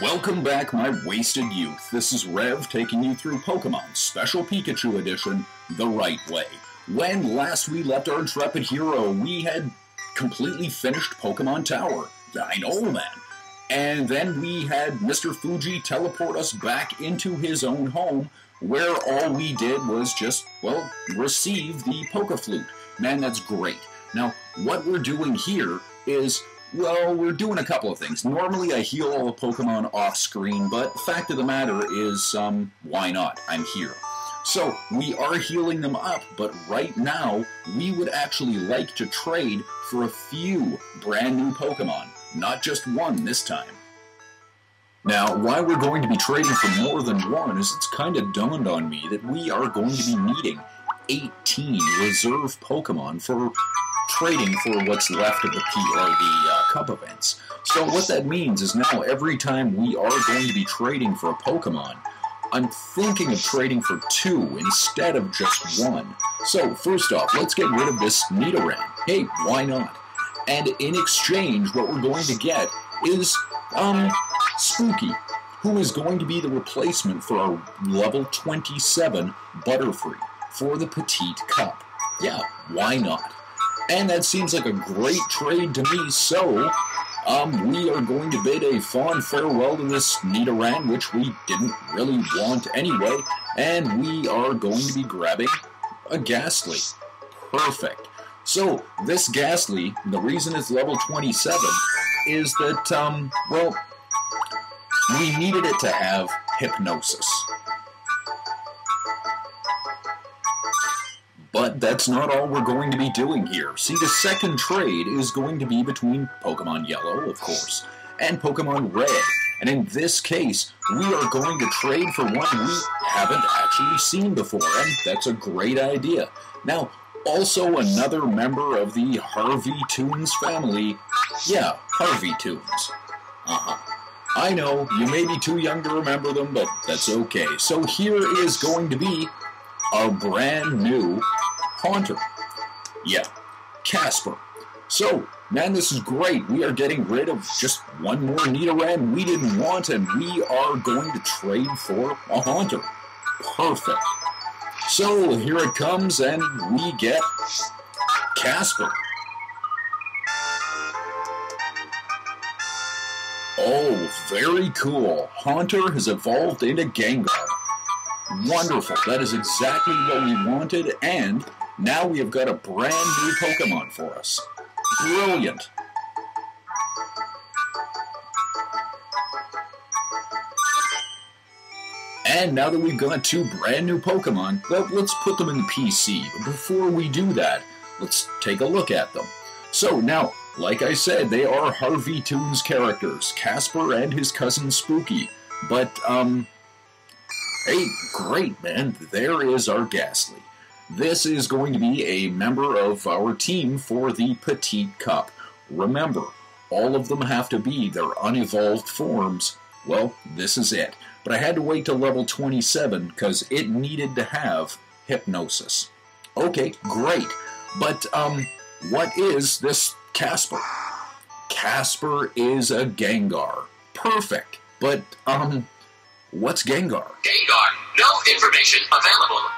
Welcome back, my wasted youth. This is Rev taking you through Pokemon Special Pikachu Edition the right way. When last we left our intrepid hero, we had completely finished Pokemon Tower. I know, man. And then we had Mr. Fuji teleport us back into his own home, where all we did was just, well, receive the Pokeflute. Man, that's great. Now, what we're doing here is, well, we're doing a couple of things. Normally I heal all the Pokemon off-screen, but the fact of the matter is, why not? I'm here. So, we are healing them up, but right now, we would actually like to trade for a few brand new Pokemon. Not just one this time. Now, why we're going to be trading for more than one is it's kind of dawned on me that we are going to be needing 18 reserve Pokemon for trading for what's left of the Cup events. So what that means is now every time we are going to be trading for a Pokemon, I'm thinking of trading for two instead of just one. So first off, let's get rid of this Nidoran. Hey, why not? And in exchange, what we're going to get is, Spooky, who is going to be the replacement for our level 27 Butterfree for the Petite Cup. Yeah, why not? And that seems like a great trade to me, so, we are going to bid a fond farewell to this Nidoran, which we didn't really want anyway, and we are going to be grabbing a Ghastly. Perfect. So, this Ghastly, the reason it's level 27, is that, well, we needed it to have Hypnosis. But that's not all we're going to be doing here. See, the second trade is going to be between Pokemon Yellow, of course, and Pokemon Red. And in this case, we are going to trade for one we haven't actually seen before, and that's a great idea. Now, also another member of the Harvey Toons family. Yeah, Harvey Toons. I know, you may be too young to remember them, but that's okay. So here is going to be our brand new Haunter. Yeah, Casper. So, man, this is great. We are getting rid of just one more Nidoran we didn't want, and we are going to trade for a Haunter. Perfect. So, here it comes, and we get Casper. Oh, very cool. Haunter has evolved into Gengar. Wonderful. That is exactly what we wanted, and now we have got a brand new Pokemon for us. Brilliant. And now that we've got two brand new Pokemon, well, let's put them in the PC. But before we do that, let's take a look at them. So now, like I said, they are Harvey Toons characters, Casper and his cousin Spooky. But, hey, great, man, there is our Ghastly. This is going to be a member of our team for the Petite Cup. Remember, all of them have to be their unevolved forms. Well, this is it. But I had to wait till level 27 because it needed to have Hypnosis. Okay, great. But, what is this Casper? Casper is a Gengar. Perfect. But, what's Gengar? Gengar, no information available.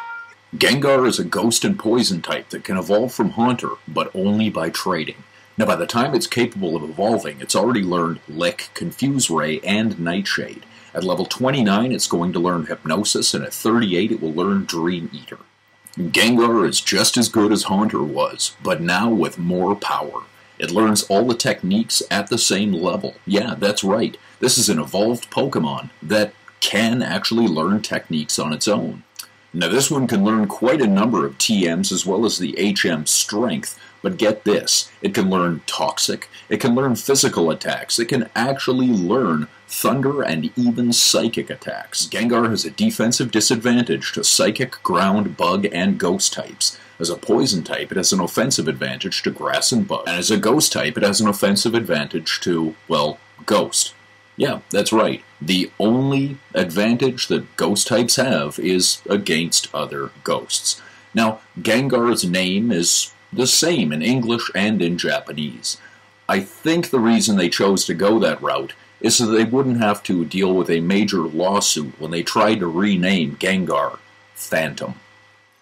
Gengar is a ghost and poison type that can evolve from Haunter, but only by trading. Now, by the time it's capable of evolving, it's already learned Lick, Confuse Ray, and Nightshade. At level 29, it's going to learn Hypnosis, and at 38, it will learn Dream Eater. Gengar is just as good as Haunter was, but now with more power. It learns all the techniques at the same level. Yeah, that's right. This is an evolved Pokemon that can actually learn techniques on its own. Now, this one can learn quite a number of TMs as well as the HM Strength, but get this, it can learn Toxic, it can learn physical attacks, it can actually learn Thunder and even Psychic attacks. Gengar has a defensive disadvantage to Psychic, Ground, Bug, and Ghost types. As a Poison type, it has an offensive advantage to Grass and Bug, and as a Ghost type, it has an offensive advantage to, well, Ghost. Yeah, that's right. The only advantage that ghost types have is against other ghosts. Now, Gengar's name is the same in English and in Japanese. I think the reason they chose to go that route is so they wouldn't have to deal with a major lawsuit when they tried to rename Gengar Phantom.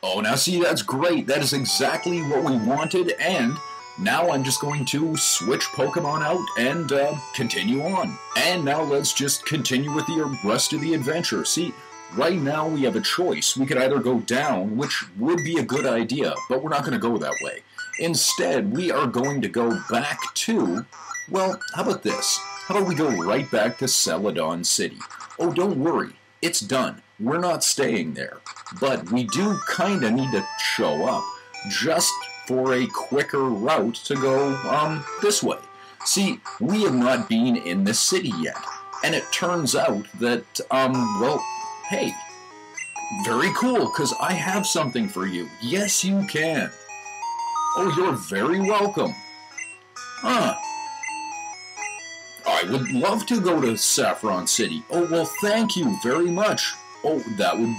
Oh, now see, that's great. That is exactly what we wanted, and now I'm just going to switch Pokemon out and continue on. And now let's just continue with the rest of the adventure. See, right now we have a choice. We could either go down, which would be a good idea, but we're not going to go that way. Instead, we are going to go back to, well, how about this? How about we go right back to Celadon City? Oh, don't worry. It's done. We're not staying there. But we do kind of need to show up just for a quicker route to go this way. See, we have not been in this city yet. And it turns out that, well, hey, very cool, because I have something for you. Yes, you can. Oh, you're very welcome. Huh. I would love to go to Saffron City. Oh, well, thank you very much. Oh, that would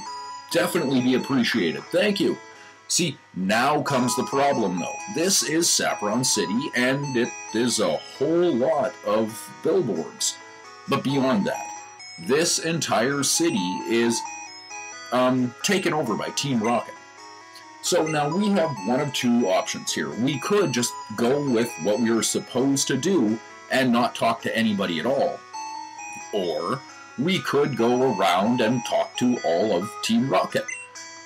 definitely be appreciated. Thank you. See, now comes the problem, though. This is Saffron City, and it is a whole lot of billboards. But beyond that, this entire city is taken over by Team Rocket. So now we have one of two options here. We could just go with what we were supposed to do and not talk to anybody at all. Or we could go around and talk to all of Team Rocket.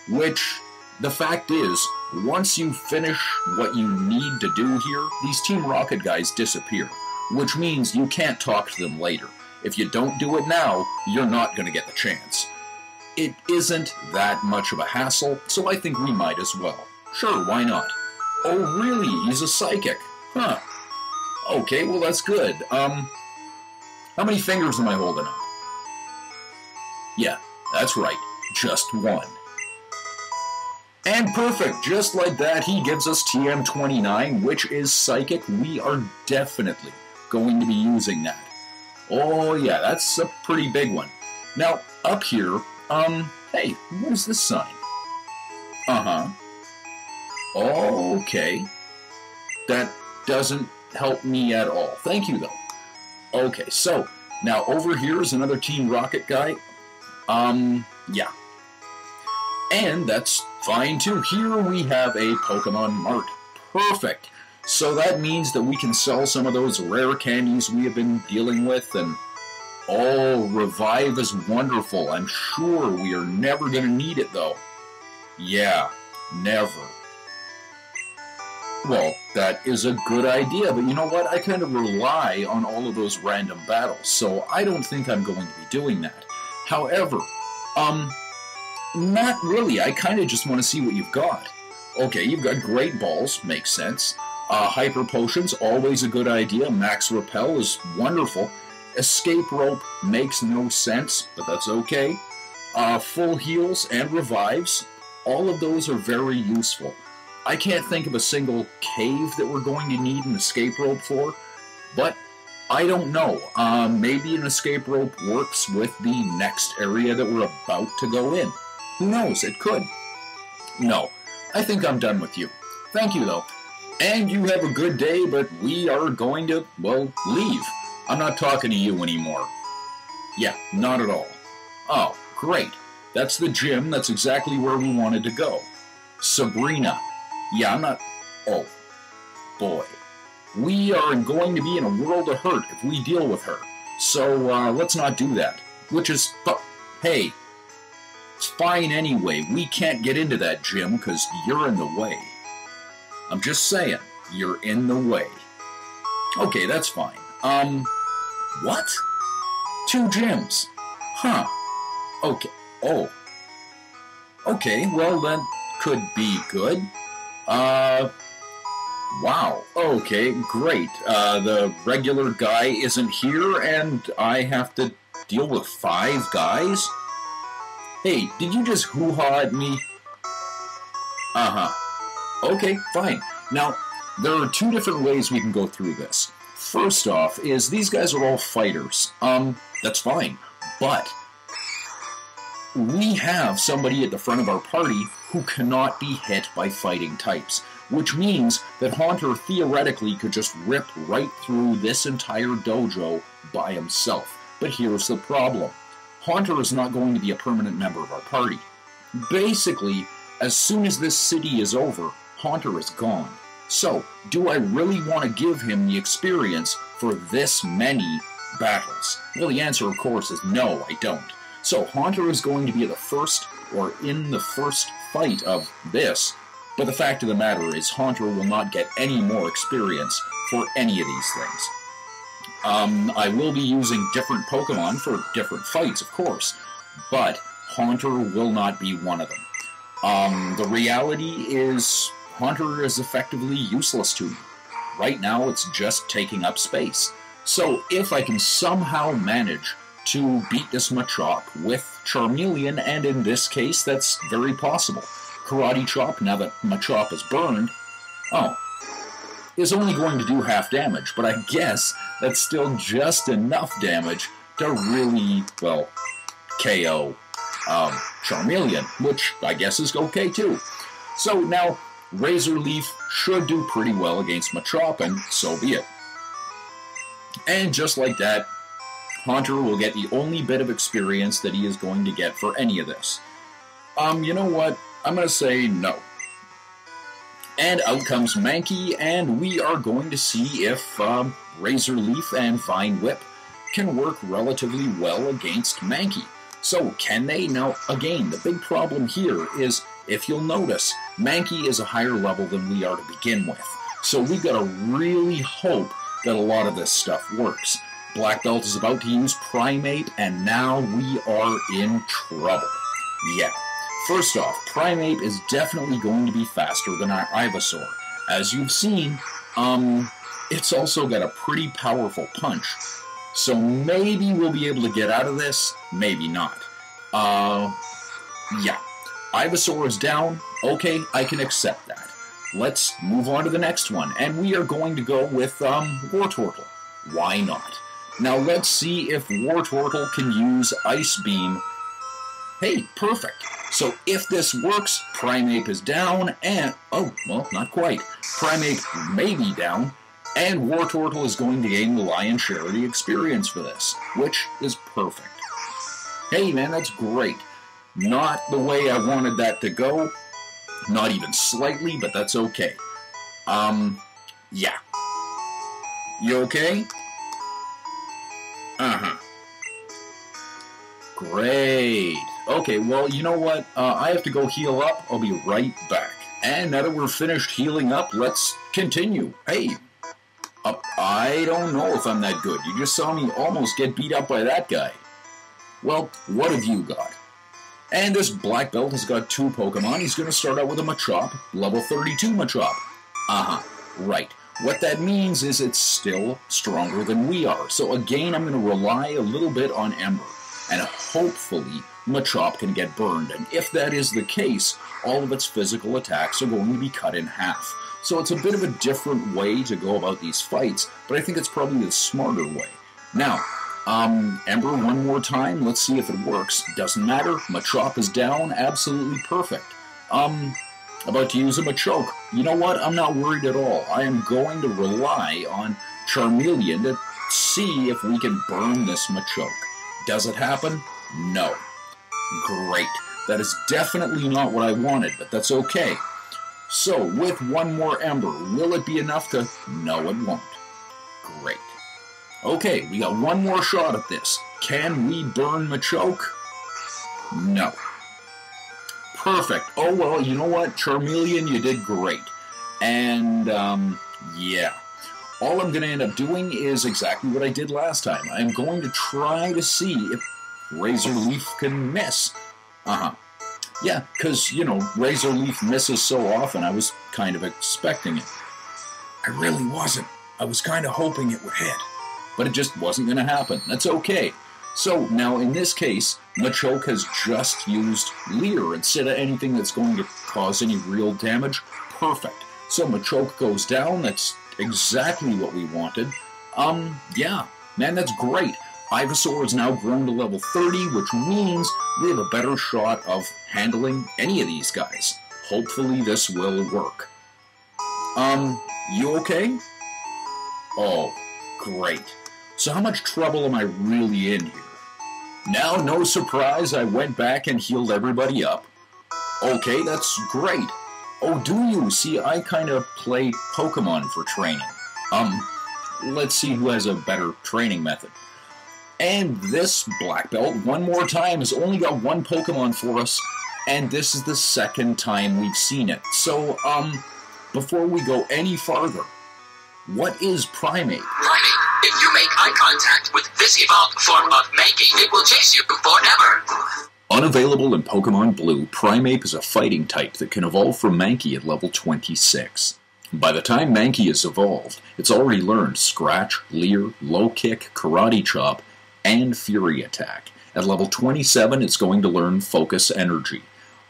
Which, the fact is, once you finish what you need to do here, these Team Rocket guys disappear. Which means you can't talk to them later. If you don't do it now, you're not going to get the chance. It isn't that much of a hassle, so I think we might as well. Sure, why not? Oh, really? He's a psychic? Huh. Okay, well, that's good. How many fingers am I holding up? Yeah, that's right. Just one. And perfect. Just like that, he gives us TM29, which is psychic. We are definitely going to be using that. Oh, yeah, that's a pretty big one. Now, up here, hey, what is this sign? Uh-huh. Okay. That doesn't help me at all. Thank you, though. Okay, so, now over here is another Team Rocket guy. Yeah. And that's fine, too. Here we have a Pokemon Mart. Perfect. So that means that we can sell some of those rare candies we have been dealing with, and oh, Revive is wonderful. I'm sure we are never going to need it, though. Yeah, never. Well, that is a good idea, but you know what? I kind of rely on all of those random battles, so I don't think I'm going to be doing that. However, not really. I kind of just want to see what you've got. Okay, you've got Great Balls, makes sense. Hyper Potions, always a good idea. Max Repel is wonderful. Escape Rope makes no sense, but that's okay. Full Heals and Revives, all of those are very useful. I can't think of a single cave that we're going to need an Escape Rope for, but I don't know. Maybe an Escape Rope works with the next area that we're about to go in. Who knows? It could. No, I think I'm done with you. Thank you, though. And you have a good day, but we are going to, well, leave. I'm not talking to you anymore. Yeah, not at all. Oh, great. That's the gym. That's exactly where we wanted to go. Sabrina. Yeah, I'm not... Oh, boy. We are going to be in a world of hurt if we deal with her. So, let's not do that. Which is... Hey, it's fine anyway. We can't get into that gym because you're in the way. I'm just saying, you're in the way. Okay, that's fine. What? 2 gyms? Huh. Okay. Oh. Okay, well, that could be good. Wow. Okay, great. The regular guy isn't here, and I have to deal with 5 guys? Hey, did you just hoo-ha at me? Uh-huh. Okay, fine. Now, there are 2 different ways we can go through this. First off is these guys are all fighters. That's fine. But we have somebody at the front of our party who cannot be hit by fighting types, which means that Haunter theoretically could just rip right through this entire dojo by himself. But here's the problem. Haunter is not going to be a permanent member of our party. Basically, as soon as this city is over, Haunter is gone. So, do I really want to give him the experience for this many battles? Well, the answer, of course, is no, I don't. So, Haunter is going to be the first, or in the first fight of this, but the fact of the matter is, Haunter will not get any more experience for any of these things. I will be using different Pokemon for different fights, of course, but Haunter will not be one of them. The reality is, Haunter is effectively useless to me. Right now, it's just taking up space. So, if I can somehow manage to beat this Machop with Charmeleon, and in this case, that's very possible. Karate Chop, now that Machop is burned, is only going to do half damage, but I guess that's still just enough damage to really, well, KO Charmeleon, which I guess is okay too. So now, Razor Leaf should do pretty well against Machop, and so be it. And just like that, Haunter will get the only bit of experience that he is going to get for any of this. You know what? I'm going to say no. And out comes Mankey, and we are going to see if Razor Leaf and Vine Whip can work relatively well against Mankey. So, can they? Now, again, the big problem here is, if you'll notice, Mankey is a higher level than we are to begin with. So we've got to really hope that a lot of this stuff works. Black Belt is about to use Primate, and now we are in trouble. Yeah. First off, Primate is definitely going to be faster than our Ivysaur. As you've seen, it's also got a pretty powerful punch. So maybe we'll be able to get out of this, maybe not. Yeah. Ivysaur is down. Okay, I can accept that. Let's move on to the next one, and we are going to go with Wartortle. Why not? Now let's see if Wartortle can use Ice Beam. Hey, perfect. So if this works, Primeape is down, and... oh, well, not quite. Primeape may be down, and Wartortle is going to gain the lion's share of the experience for this, which is perfect. Hey, man, that's great. Not the way I wanted that to go. Not even slightly, but that's okay. Yeah. You okay? Uh-huh. Great. Okay, well, you know what? I have to go heal up. I'll be right back. And now that we're finished healing up, let's continue. Hey, I don't know if I'm that good. You just saw me almost get beat up by that guy. Well, what have you got? And this Black Belt has got two Pokemon. He's going to start out with a Machop, level 32 Machop. Uh-huh, right. What that means is it's still stronger than we are. So again, I'm going to rely a little bit on Ember. And hopefully, Machop can get burned. And if that is the case, all of its physical attacks are going to be cut in half. So it's a bit of a different way to go about these fights, but I think it's probably the smarter way. Now, Ember one more time, let's see if it works. Doesn't matter, Machop is down, absolutely perfect. About to use a Machoke. You know what, I'm not worried at all. I am going to rely on Charmeleon to see if we can burn this Machoke. Does it happen? No. Great. That is definitely not what I wanted, but that's okay. So, with one more Ember, will it be enough to... no, it won't. Great. Okay, we got one more shot at this. Can we burn Machoke? No. Perfect. Oh, well, you know what? Charmeleon, you did great. And, yeah. All I'm going to end up doing is exactly what I did last time. I'm going to try to see if Razor Leaf can miss. Uh-huh. Yeah, because, you know, Razor Leaf misses so often, I was kind of expecting it. I really wasn't. I was kind of hoping it would hit. But it just wasn't going to happen. That's okay. So, now in this case, Machoke has just used Leer instead of anything that's going to cause any real damage. Perfect. So Machoke goes down. That's exactly what we wanted. Yeah. Man, that's great. Ivysaur is now grown to level 30, which means we have a better shot of handling any of these guys. Hopefully this will work. You okay? Oh, great. So how much trouble am I really in here? Now, no surprise, I went back and healed everybody up. Okay, that's great. Oh, do you? See, I kind of play Pokemon for training. Let's see who has a better training method. And this black belt, one more time, has only got one Pokemon for us, and this is the second time we've seen it. So, before we go any farther, what is Primate? Primate, if you make eye contact with this evolved form of Mankey, it will chase you forever. Unavailable in Pokemon Blue, Primeape is a fighting type that can evolve from Mankey at level 26. By the time Mankey is evolved, it's already learned Scratch, Leer, Low Kick, Karate Chop, and Fury Attack. At level 27, it's going to learn Focus Energy.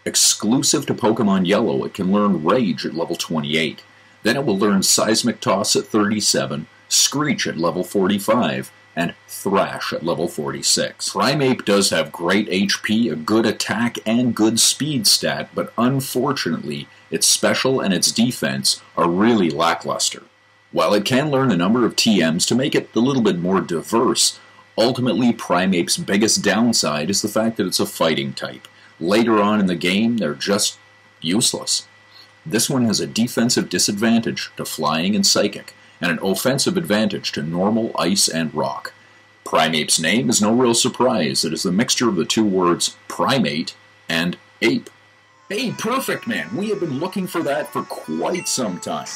Exclusive to Pokemon Yellow, it can learn Rage at level 28. Then it will learn Seismic Toss at 37, Screech at level 45, and Thrash at level 46. Primeape does have great HP, a good attack, and good speed stat, but unfortunately, its special and its defense are really lackluster. While it can learn a number of TMs to make it a little bit more diverse, ultimately Primeape's biggest downside is the fact that it's a fighting type. Later on in the game, they're just useless. This one has a defensive disadvantage to flying and psychic, and an offensive advantage to normal, ice, and rock. Primeape's name is no real surprise. It is the mixture of the two words primate and ape. Hey, perfect, man. We have been looking for that for quite some time.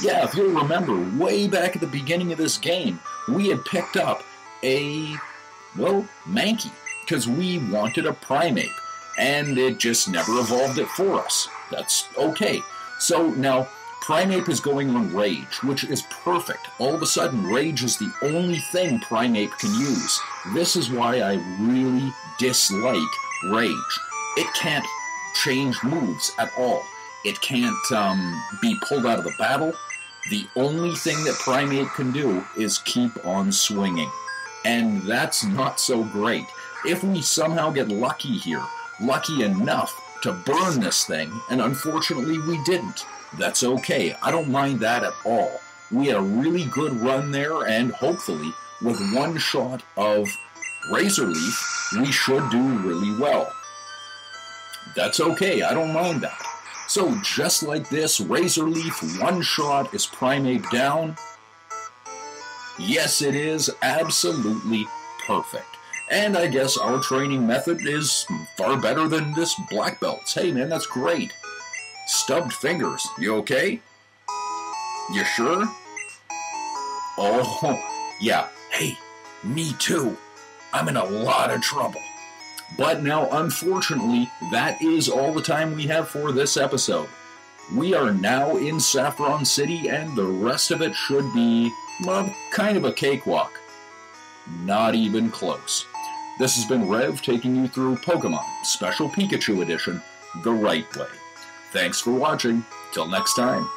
Yeah, if you'll remember, way back at the beginning of this game, we had picked up a, well, Mankey, because we wanted a Primeape, and it just never evolved it for us. That's okay. So now, Primeape is going on Rage, which is perfect. All of a sudden, Rage is the only thing Primeape can use. This is why I really dislike Rage. It can't change moves at all. It can't be pulled out of the battle. The only thing that Primeape can do is keep on swinging. And that's not so great. If we somehow get lucky here, lucky enough to burn this thing, and unfortunately we didn't, that's okay. I don't mind that at all. We had a really good run there, and hopefully, with one shot of Razor Leaf, we should do really well. That's okay, I don't mind that. So, just like this, Razor Leaf, one shot, is Primeape down? Yes, it is absolutely perfect. And I guess our training method is far better than this black belt's. Hey man, that's great. Stubbed fingers, you okay? You sure? Oh, yeah. Hey, me too. I'm in a lot of trouble. But now, unfortunately, that is all the time we have for this episode. We are now in Saffron City, and the rest of it should be, well, kind of a cakewalk. Not even close. This has been Rev taking you through Pokemon Special Pikachu Edition the right way. Thanks for watching. Till next time.